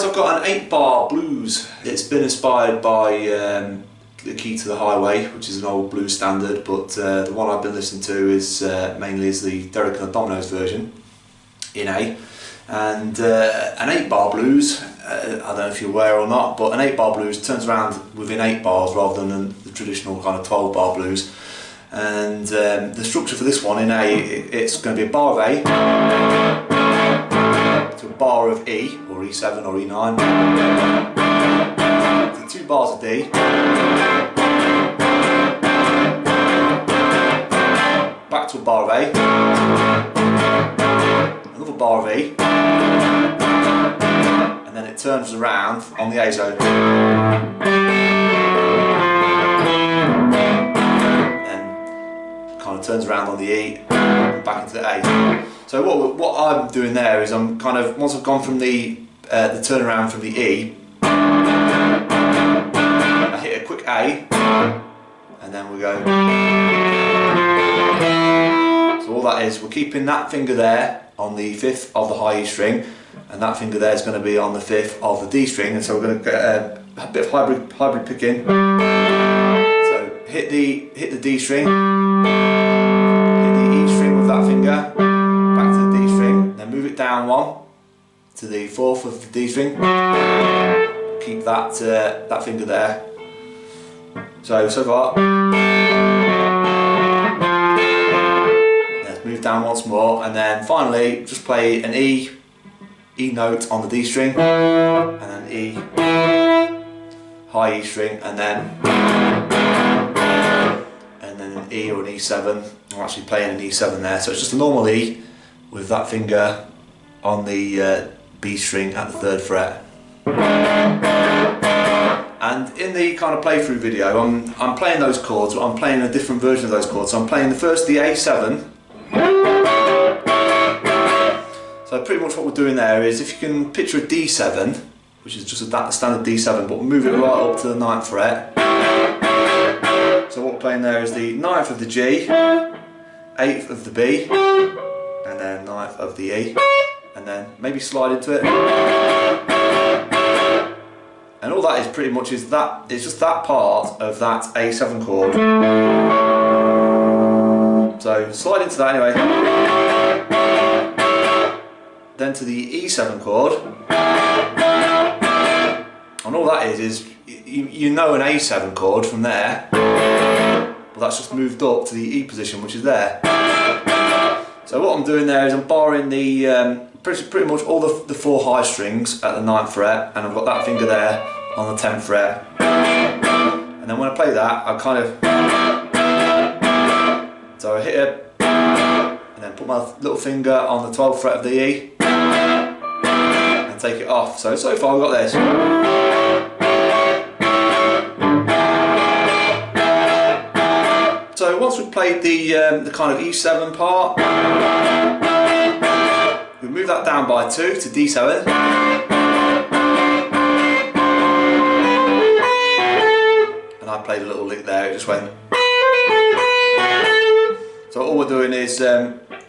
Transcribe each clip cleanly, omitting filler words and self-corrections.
I've got an 8-bar blues. It's been inspired by The Key to the Highway, which is an old blues standard, but the one I've been listening to is mainly the Derek and the Dominoes version in A. And an 8-bar blues, I don't know if you're aware or not, but an 8-bar blues turns around within 8 bars rather than the traditional kind of 12-bar blues. And the structure for this one in A, it's going to be a bar of A to a bar of E, or E7 or E9, to 2 bars of D, back to a bar of A, another bar of E, and then it turns around on the A zone. Kind of turns around on the E and back into the A. So what I'm doing there is I'm kind of, once I've gone from the turnaround from the E, I hit a quick A, and then we go. So all that is, we're keeping that finger there on the 5th of the high E string, and that finger there is going to be on the 5th of the D string, and so we're going to get a bit of hybrid picking. So hit the D string, hit the E string with that finger, back to the D string, then move it down 1 to the 4th of the D string. Keep that finger there. So far. Let's move down once more, and then finally just play an E note on the D string, and then E, high E string, and then an E or an E7. I'm actually playing an E7 there, so it's just a normal E with that finger on the B string at the 3rd fret. And in the kind of playthrough video, I'm playing those chords, but I'm playing a different version of those chords. So I'm playing the A7. So pretty much what we're doing there is, if you can picture a D7, which is just a standard D7, but move it right up to the 9th fret. So what we're playing there is the 9th of the G, 8th of the B, and then 9th of the E, and then maybe slide into it. And all that is pretty much it's just that part of that A7 chord. So slide into that anyway. Then to the E7 chord. And all that is you know an A7 chord from there, but that's just moved up to the E position, which is there. So what I'm doing there is I'm barring the pretty much all the 4 high strings at the 9th fret, and I've got that finger there on the 10th fret. And then when I play that, I kind of, so I hit it, and then put my little finger on the 12th fret of the E, and take it off. So far we've got this. So once we've played the kind of E7 part, we move that down by 2 to D7. And I played a little lick there, it just went. So all we're doing is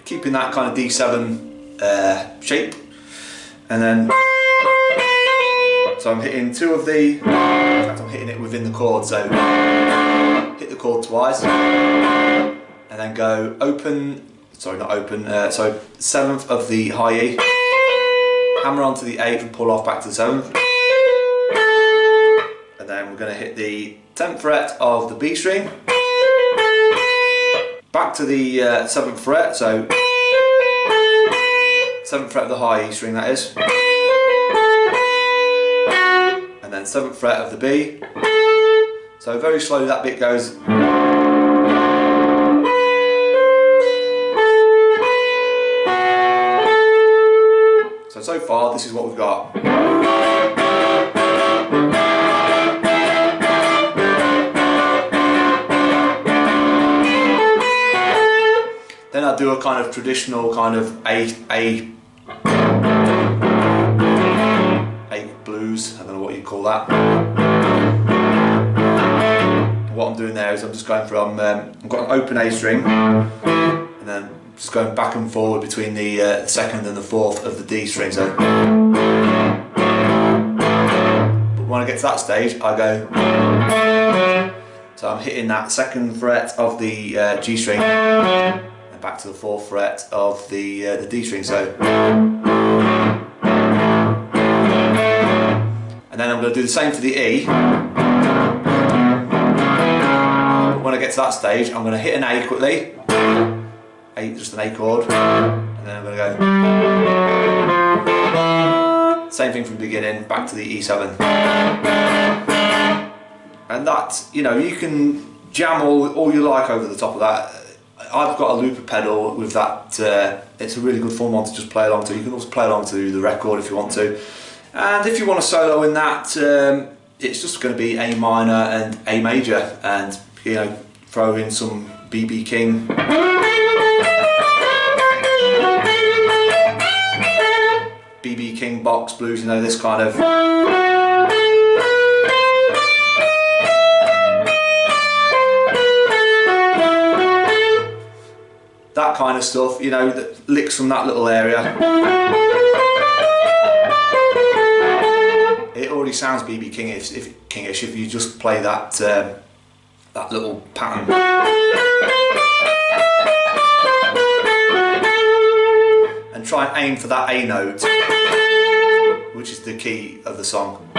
keeping that kind of D7 shape, and then so I'm hitting 2 of the, in fact I'm hitting it within the chord, so hit the chord twice, and then go open, sorry not open, so 7th of the high E, hammer onto the 8th and pull off back to the 7th, and then we're going to hit the 10th fret of the B string, back to the 7th fret, so 7th fret of the high E string that is, and then 7th fret of the B. So very slowly that bit goes. So far this is what we've got. Then I do a kind of traditional kind of A blues, I don't know what you call that. What I'm doing there is I'm just going from, I've got an open A string, and then just going back and forward between the 2nd and the 4th of the D string. So when I get to that stage, I go. So I'm hitting that 2nd fret of the G string and back to the 4th fret of the D string. So, and then I'm going to do the same for the E. But when I get to that stage, I'm going to hit an A quickly, just an A chord, and then I'm going to go. Same thing from the beginning, back to the E7. And that, you know, you can jam all you like over the top of that. I've got a looper pedal with that. It's a really good fun one to just play along to. You can also play along to the record if you want to. And if you want to solo in that, it's just going to be A minor and A major, and you know, throw in some B.B. King. B.B. King box blues, you know, this kind of. That kind of stuff, you know, that licks from that little area. It already sounds B.B. Kingish if you just play that that little pattern. And try and aim for that A note, which is the key of the song.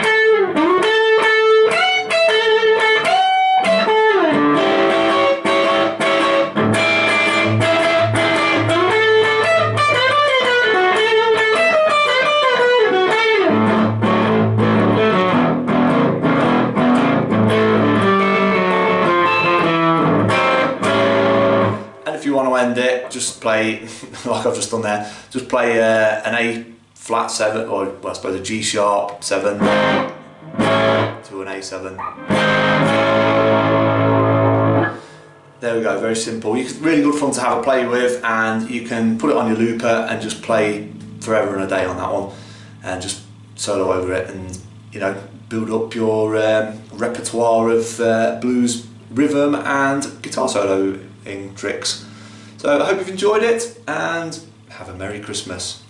If you want to end it, just play, like I've just done there, just play an A flat 7, or well, I suppose a G sharp 7 to an A7. There we go, very simple. Really good fun to have a play with, and you can put it on your looper and just play forever and a day on that one, and just solo over it, and you know, build up your repertoire of blues rhythm and guitar soloing tricks. So I hope you've enjoyed it, and have a Merry Christmas.